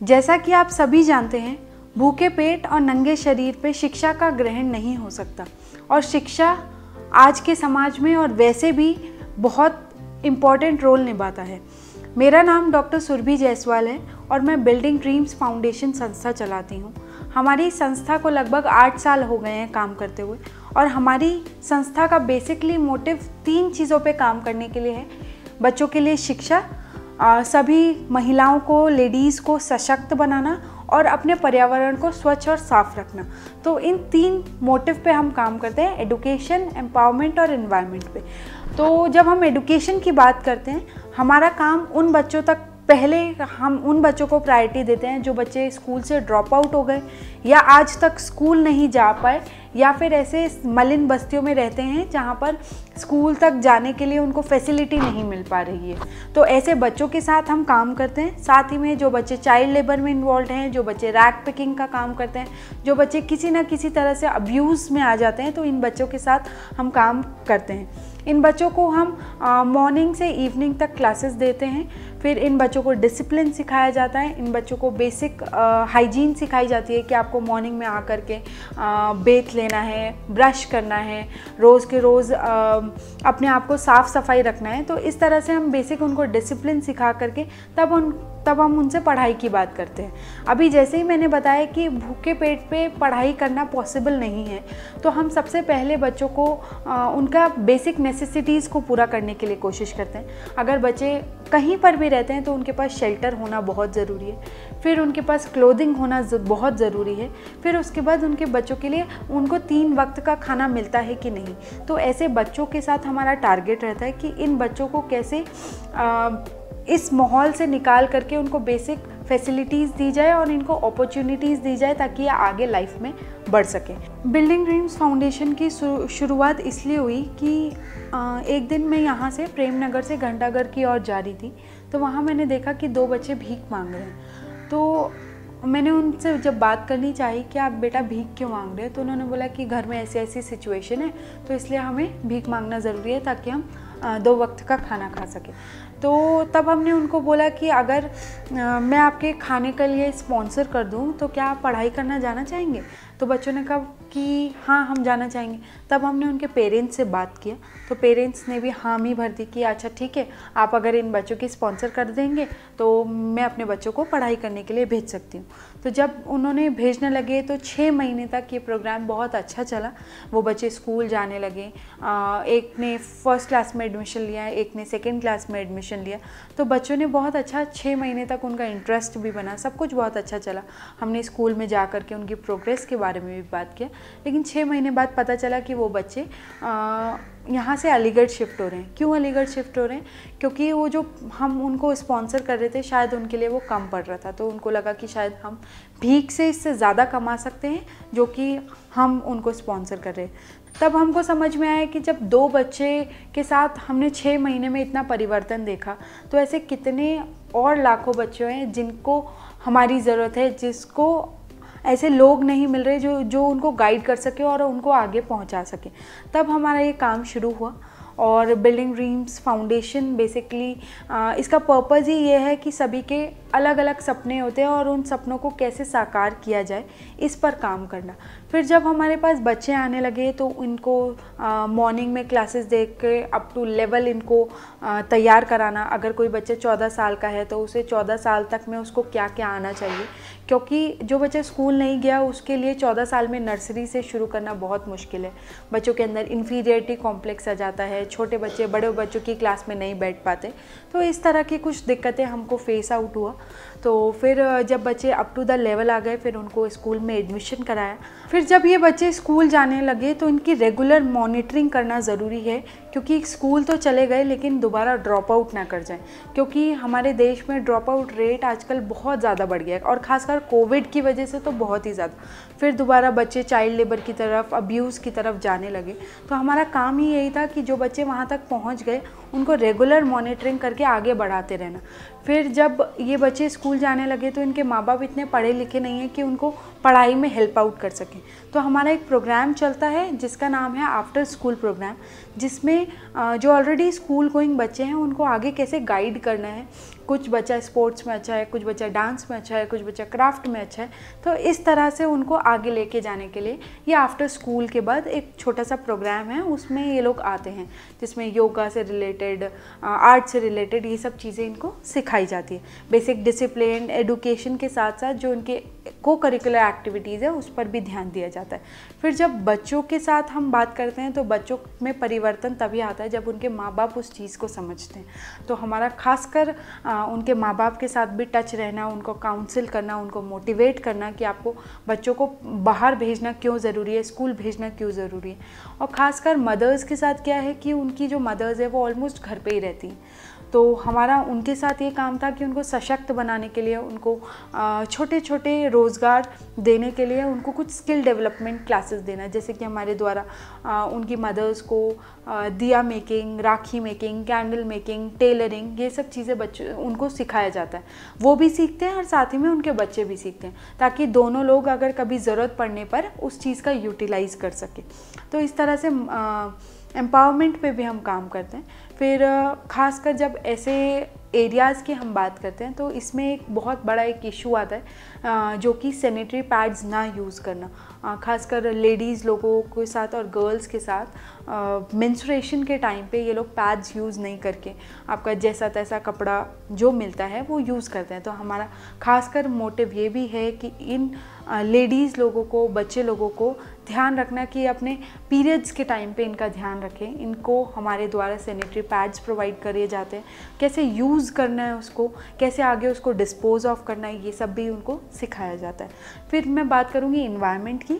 जैसा कि आप सभी जानते हैं, भूखे पेट और नंगे शरीर पे शिक्षा का ग्रहण नहीं हो सकता और शिक्षा आज के समाज में और वैसे भी बहुत इम्पॉर्टेंट रोल निभाता है। मेरा नाम डॉक्टर सुरभि जायसवाल है और मैं बिल्डिंग ड्रीम्स फाउंडेशन संस्था चलाती हूँ। हमारी संस्था को लगभग 8 साल हो गए हैं काम करते हुए और हमारी संस्था का बेसिकली मोटिव 3 चीज़ों पे काम करने के लिए है। बच्चों के लिए शिक्षा, सभी महिलाओं को, लेडीज़ को सशक्त बनाना और अपने पर्यावरण को स्वच्छ और साफ रखना। तो इन 3 मोटिव पे हम काम करते हैं, एडुकेशन, एम्पावरमेंट और एनवायरनमेंट पे। तो जब हम एडुकेशन की बात करते हैं, हमारा काम उन बच्चों तक, पहले हम उन बच्चों को प्रायोरिटी देते हैं जो बच्चे स्कूल से ड्रॉप आउट हो गए या आज तक स्कूल नहीं जा पाए या फिर ऐसे मलिन बस्तियों में रहते हैं जहाँ पर स्कूल तक जाने के लिए उनको फैसिलिटी नहीं मिल पा रही है। तो ऐसे बच्चों के साथ हम काम करते हैं। साथ ही में जो बच्चे चाइल्ड लेबर में इन्वॉल्व हैं, जो बच्चे रैग पिकिंग का काम करते हैं, जो बच्चे किसी न किसी तरह से अब्यूज़ में आ जाते हैं, तो इन बच्चों के साथ हम काम करते हैं। इन बच्चों को हम मॉर्निंग से इवनिंग तक क्लासेस देते हैं। फिर इन बच्चों को डिसिप्लिन सिखाया जाता है। इन बच्चों को बेसिक हाइजीन सिखाई जाती है कि आपको मॉर्निंग में आकर के बेथ लेना है, ब्रश करना है, रोज़ के रोज़ अपने आप को साफ़ सफाई रखना है। तो इस तरह से हम बेसिक उनको डिसिप्लिन सिखा करके तब हम उनसे पढ़ाई की बात करते हैं। अभी जैसे ही मैंने बताया कि भूखे पेट पे पढ़ाई करना पॉसिबल नहीं है, तो हम सबसे पहले बच्चों को उनका बेसिक नेसेसिटीज़ को पूरा करने के लिए कोशिश करते हैं। अगर बच्चे कहीं पर भी रहते हैं तो उनके पास शेल्टर होना बहुत ज़रूरी है, फिर उनके पास क्लोथिंग होना बहुत ज़रूरी है, फिर उसके बाद उनके बच्चों के लिए उनको 3 वक्त का खाना मिलता है कि नहीं। तो ऐसे बच्चों के साथ हमारा टारगेट रहता है कि इन बच्चों को कैसे इस माहौल से निकाल करके उनको बेसिक फैसिलिटीज़ दी जाए और इनको अपॉर्चुनिटीज़ दी जाए ताकि ये आगे लाइफ में बढ़ सकें। बिल्डिंग ड्रीम्स फाउंडेशन की शुरुआत इसलिए हुई कि एक दिन मैं यहाँ से प्रेम नगर से घंटाघर की ओर जा रही थी, तो वहाँ मैंने देखा कि 2 बच्चे भीख मांग रहे हैं। तो मैंने उनसे जब बात करनी चाहिए कि आप बेटा भीख क्यों मांग रहे हैं, तो उन्होंने बोला कि घर में ऐसी ऐसी सिचुएशन है, तो इसलिए हमें भीख मांगना ज़रूरी है ताकि हम 2 वक्त का खाना खा सकें। तो तब हमने उनको बोला कि अगर मैं आपके खाने के लिए स्पॉन्सर कर दूं तो क्या आप पढ़ाई करना जाना चाहेंगे? तो बच्चों ने कहा कि हाँ, हम जाना चाहेंगे। तब हमने उनके पेरेंट्स से बात किया, तो पेरेंट्स ने भी हामी भर दी कि अच्छा ठीक है, आप अगर इन बच्चों की स्पॉन्सर कर देंगे तो मैं अपने बच्चों को पढ़ाई करने के लिए भेज सकती हूँ। तो जब उन्होंने भेजने लगे तो 6 महीने तक ये प्रोग्राम बहुत अच्छा चला। वो बच्चे स्कूल जाने लगे। एक ने 1st क्लास में एडमिशन लिया, एक ने 2nd क्लास में एडमिशन लिया। तो बच्चों ने बहुत अच्छा 6 महीने तक उनका इंटरेस्ट भी बना, सब कुछ बहुत अच्छा चला। हमने स्कूल में जा कर के उनकी प्रोग्रेस के बारे में भी बात किया। लेकिन 6 महीने बाद पता चला कि वो बच्चे यहाँ से अलीगढ़ शिफ्ट हो रहे हैं। क्यों अलीगढ़ शिफ्ट हो रहे हैं? क्योंकि वो जो हम उनको स्पॉन्सर कर रहे थे शायद उनके लिए वो कम पड़ रहा था, तो उनको लगा कि शायद हम भीख से इससे ज़्यादा कमा सकते हैं जो कि हम उनको स्पॉन्सर कर रहे हैं। तब हमको समझ में आया कि जब 2 बच्चे के साथ हमने 6 महीने में इतना परिवर्तन देखा, तो ऐसे कितने और लाखों बच्चे हैं जिनको हमारी ज़रूरत है, जिसको ऐसे लोग नहीं मिल रहे जो उनको गाइड कर सके और उनको आगे पहुंचा सके। तब हमारा ये काम शुरू हुआ और बिल्डिंग ड्रीम्स फाउंडेशन बेसिकली इसका पर्पज़ ही ये है कि सभी के अलग अलग सपने होते हैं और उन सपनों को कैसे साकार किया जाए, इस पर काम करना। फिर जब हमारे पास बच्चे आने लगे तो इनको मॉर्निंग में क्लासेस दे के अप टू लेवल इनको तैयार कराना। अगर कोई बच्चे 14 साल का है तो उसे 14 साल तक में उसको क्या क्या आना चाहिए, क्योंकि जो बच्चे स्कूल नहीं गया उसके लिए 14 साल में नर्सरी से शुरू करना बहुत मुश्किल है। बच्चों के अंदर इन्फीरियरिटी कॉम्प्लेक्स आ जाता है, छोटे बच्चे बड़े बच्चों की क्लास में नहीं बैठ पाते। तो इस तरह की कुछ दिक्कतें हमको फेस आउट हुआ। तो फिर जब बच्चे अप टू द लेवल आ गए, फिर उनको स्कूल में एडमिशन कराया। फिर जब ये बच्चे स्कूल जाने लगे तो इनकी रेगुलर मॉनिटरिंग करना ज़रूरी है, क्योंकि स्कूल तो चले गए लेकिन दोबारा ड्रॉप आउट ना कर जाएं, क्योंकि हमारे देश में ड्रॉप आउट रेट आजकल बहुत ज़्यादा बढ़ गया है और ख़ासकर कोविड की वजह से तो बहुत ही ज़्यादा। फिर दोबारा बच्चे चाइल्ड लेबर की तरफ, अब्यूज़ की तरफ जाने लगे। तो हमारा काम ही यही था कि जो बच्चे वहाँ तक पहुँच गए उनको रेगुलर मॉनिटरिंग करके आगे बढ़ाते रहना। फिर जब ये बच्चे स्कूल जाने लगे तो इनके माँ बाप इतने पढ़े लिखे नहीं हैं कि उनको पढ़ाई में हेल्प आउट कर सकें। तो हमारा एक प्रोग्राम चलता है जिसका नाम है आफ्टर स्कूल प्रोग्राम, जिसमें जो ऑलरेडी स्कूल गोइंग बच्चे हैं उनको आगे कैसे गाइड करना है, कुछ बच्चा स्पोर्ट्स में अच्छा है, कुछ बच्चा डांस में अच्छा है, कुछ बच्चा क्राफ्ट में अच्छा है। तो इस तरह से उनको आगे लेके जाने के लिए ये आफ्टर स्कूल के बाद एक छोटा सा प्रोग्राम है, उसमें ये लोग आते हैं, जिसमें योगा से रिलेटेड, आर्ट से रिलेटेड ये सब चीज़ें इनको सिखाई जाती है। बेसिक डिसिप्लिन एडुकेशन के साथ साथ जो उनके को करिकुलर एक्टिविटीज़ है उस पर भी ध्यान दिया जाता है। फिर जब बच्चों के साथ हम बात करते हैं तो बच्चों में परिवर्तन तभी आता है जब उनके माँ बाप उस चीज़ को समझते हैं। तो हमारा खासकर उनके माँ बाप के साथ भी टच रहना, उनको काउंसिल करना, उनको मोटिवेट करना कि आपको बच्चों को बाहर भेजना क्यों ज़रूरी है, स्कूल भेजना क्यों ज़रूरी है। और ख़ासकर मदर्स के साथ क्या है कि उनकी जो मदर्स है वो ऑलमोस्ट घर पे ही रहती हैं। तो हमारा उनके साथ ये काम था कि उनको सशक्त बनाने के लिए, उनको छोटे छोटे रोज़गार देने के लिए उनको कुछ स्किल डेवलपमेंट क्लासेस देना। जैसे कि हमारे द्वारा उनकी मदर्स को दिया मेकिंग, राखी मेकिंग, कैंडल मेकिंग, टेलरिंग, ये सब चीज़ें बच्चे उनको सिखाया जाता है। वो भी सीखते हैं और साथ ही में उनके बच्चे भी सीखते हैं, ताकि दोनों लोग अगर कभी ज़रूरत पड़ने पर उस चीज़ का यूटिलाइज़ कर सके। तो इस तरह से एम्पावरमेंट पे भी हम काम करते हैं। फिर खासकर जब ऐसे एरियाज़ की हम बात करते हैं तो इसमें एक बहुत बड़ा एक इशू आता है जो कि सैनिटरी पैड्स ना यूज़ करना, खासकर लेडीज़ लोगों के साथ और गर्ल्स के साथ मेंस्ट्रुएशन के टाइम पे ये लोग पैड्स यूज़ नहीं करके आपका जैसा तैसा कपड़ा जो मिलता है वो यूज़ करते हैं। तो हमारा खासकर मोटिव ये भी है कि इन लेडीज़ लोगों को, बच्चे लोगों को ध्यान रखना कि अपने पीरियड्स के टाइम पे इनका ध्यान रखें। इनको हमारे द्वारा सैनिटरी पैड्स प्रोवाइड करे जाते हैं, कैसे यूज़ करना है उसको, कैसे आगे उसको डिस्पोज ऑफ करना है, ये सब भी उनको सिखाया जाता है। फिर मैं बात करूँगी इन्वायरमेंट की।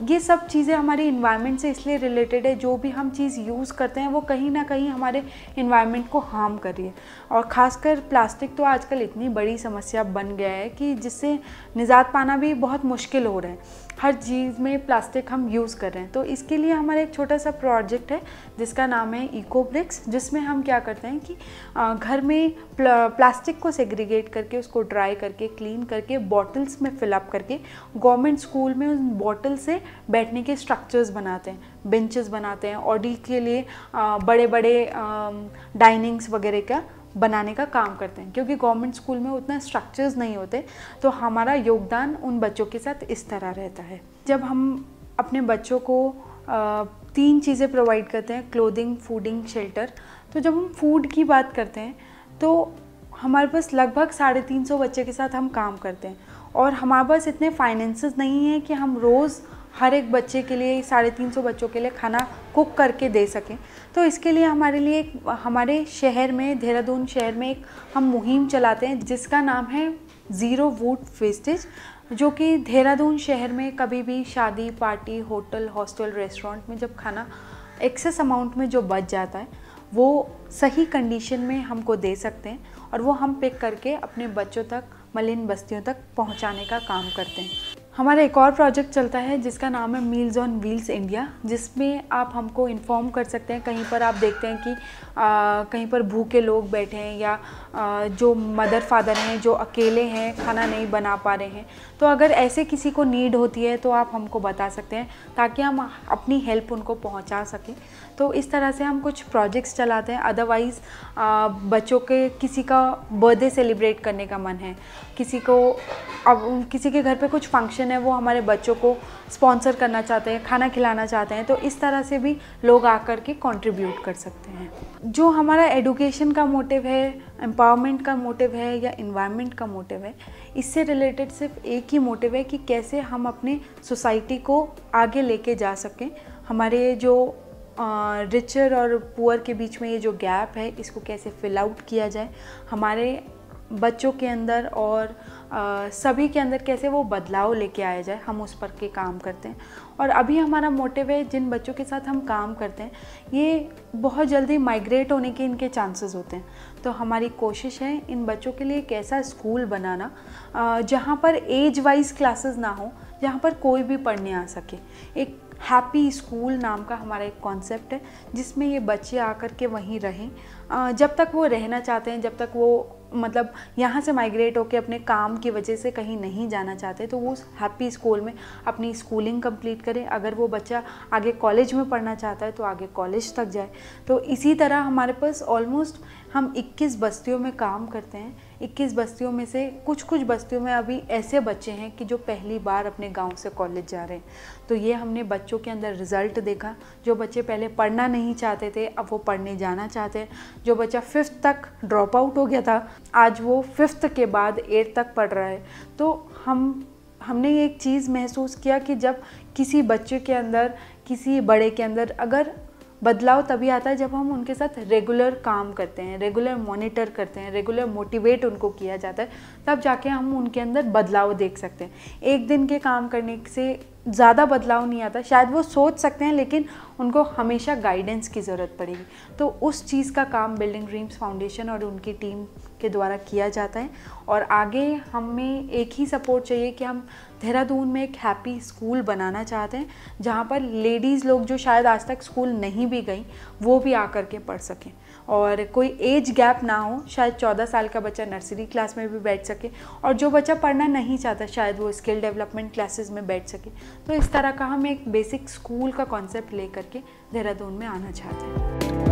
ये सब चीज़ें हमारी इन्वायरमेंट से इसलिए रिलेटेड है, जो भी हम चीज़ यूज़ करते हैं वो कहीं ना कहीं हमारे इन्वायरमेंट को हार्म कर रही है। और ख़ासकर प्लास्टिक तो आजकल इतनी बड़ी समस्या बन गया है कि जिससे निजात पाना भी बहुत मुश्किल हो रहा है। हर चीज़ में प्लास्टिक हम यूज़ कर रहे हैं। तो इसके लिए हमारा एक छोटा सा प्रोजेक्ट है जिसका नाम है इको ब्रिक्स, जिसमें हम क्या करते हैं कि घर में प्लास्टिक को सेग्रीगेट करके, उसको ड्राई करके, क्लीन करके, बॉटल्स में फिलअप करके गवर्नमेंट स्कूल में उन बॉटल से बैठने के स्ट्रक्चर्स बनाते हैं, बेंचेस बनाते हैं। ऑडी के लिए बड़े बड़े डाइनिंग्स वगैरह का बनाने का काम करते हैं, क्योंकि गवर्नमेंट स्कूल में उतना स्ट्रक्चर्स नहीं होते। तो हमारा योगदान उन बच्चों के साथ इस तरह रहता है। जब हम अपने बच्चों को 3 चीज़ें प्रोवाइड करते हैं, क्लोथिंग, फूडिंग, शेल्टर। तो जब हम फूड की बात करते हैं तो हमारे पास लगभग 350 बच्चे के साथ हम काम करते हैं, और हमारे पास इतने फाइनेंसेस नहीं है कि हम रोज़ हर एक बच्चे के लिए, 350 बच्चों के लिए खाना कुक करके दे सकें। तो इसके लिए हमारे लिए हमारे शहर में, देहरादून शहर में एक हम मुहिम चलाते हैं जिसका नाम है ज़ीरो फूड वेस्टेज, जो कि देहरादून शहर में कभी भी शादी, पार्टी, होटल, हॉस्टल, रेस्टोरेंट में जब खाना एक्सेस अमाउंट में जो बच जाता है वो सही कंडीशन में हमको दे सकते हैं, और वो हम पिक करके अपने बच्चों तक, मलिन बस्तियों तक पहुंचाने का काम करते हैं। हमारा एक और प्रोजेक्ट चलता है जिसका नाम है मील्स ऑन व्हील्स इंडिया, जिसमें आप हमको इन्फॉर्म कर सकते हैं। कहीं पर आप देखते हैं कि कहीं पर भूखे लोग बैठे हैं, या जो मदर फादर हैं जो अकेले हैं, खाना नहीं बना पा रहे हैं, तो अगर ऐसे किसी को नीड होती है तो आप हमको बता सकते हैं, ताकि हम अपनी हेल्प उनको पहुंचा सकें। तो इस तरह से हम कुछ प्रोजेक्ट्स चलाते हैं। अदरवाइज़ बच्चों के किसी का बर्थडे सेलिब्रेट करने का मन है, किसी को अब किसी के घर पे कुछ फंक्शन है, वो हमारे बच्चों को स्पॉन्सर करना चाहते हैं, खाना खिलाना चाहते हैं, तो इस तरह से भी लोग आकर के कंट्रीब्यूट कर सकते हैं। जो हमारा एडुकेशन का मोटिव है, एम्पावरमेंट का मोटिव है, या इन्वायरमेंट का मोटिव है, इससे रिलेटेड सिर्फ एक ही मोटिव है कि कैसे हम अपने सोसाइटी को आगे लेके जा सकें। हमारे जो रिचर और पुअर के बीच में ये जो गैप है, इसको कैसे फिल आउट किया जाए, हमारे बच्चों के अंदर और सभी के अंदर कैसे वो बदलाव लेके आया जाए, हम उस पर के काम करते हैं। और अभी हमारा मोटिव है, जिन बच्चों के साथ हम काम करते हैं ये बहुत जल्दी माइग्रेट होने के इनके चांसेस होते हैं। तो हमारी कोशिश है इन बच्चों के लिए एक ऐसा स्कूल बनाना जहाँ पर एज वाइज क्लासेस ना हो, जहाँ पर कोई भी पढ़ने आ सके। एक हैप्पी स्कूल नाम का हमारा एक कॉन्सेप्ट है, जिसमें ये बच्चे आकर के वहीं रहें जब तक वो रहना चाहते हैं, जब तक वो मतलब यहाँ से माइग्रेट होकर अपने काम की वजह से कहीं नहीं जाना चाहते, तो वो उस हैप्पी स्कूल में अपनी स्कूलिंग कंप्लीट करें। अगर वो बच्चा आगे कॉलेज में पढ़ना चाहता है तो आगे कॉलेज तक जाए। तो इसी तरह हमारे पास ऑलमोस्ट हम 21 बस्तियों में काम करते हैं। 21 बस्तियों में से कुछ बस्तियों में अभी ऐसे बच्चे हैं कि जो पहली बार अपने गांव से कॉलेज जा रहे हैं। तो ये हमने बच्चों के अंदर रिज़ल्ट देखा। जो बच्चे पहले पढ़ना नहीं चाहते थे, अब वो पढ़ने जाना चाहते हैं। जो बच्चा 5th तक ड्रॉप आउट हो गया था, आज वो 5th के बाद 8th तक पढ़ रहा है। तो हमने ये एक चीज़ महसूस किया कि जब किसी बच्चे के अंदर, किसी बड़े के अंदर अगर बदलाव तभी आता है जब हम उनके साथ रेगुलर काम करते हैं, रेगुलर मॉनिटर करते हैं, रेगुलर मोटिवेट उनको किया जाता है, तब जाके हम उनके अंदर बदलाव देख सकते हैं। एक दिन के काम करने से ज़्यादा बदलाव नहीं आता। शायद वो सोच सकते हैं, लेकिन उनको हमेशा गाइडेंस की ज़रूरत पड़ेगी। तो उस चीज़ का काम बिल्डिंग ड्रीम्स फाउंडेशन और उनकी टीम के द्वारा किया जाता है। और आगे हमें एक ही सपोर्ट चाहिए कि हम देहरादून में एक हैप्पी स्कूल बनाना चाहते हैं, जहाँ पर लेडीज़ लोग जो शायद आज तक स्कूल नहीं भी गई, वो भी आकर के पढ़ सकें। और कोई एज गैप ना हो, शायद 14 साल का बच्चा नर्सरी क्लास में भी बैठ सके, और जो बच्चा पढ़ना नहीं चाहता शायद वो स्किल डेवलपमेंट क्लासेस में बैठ सके। तो इस तरह का हम एक बेसिक स्कूल का कॉन्सेप्ट ले करके देहरादून में आना चाहते हैं।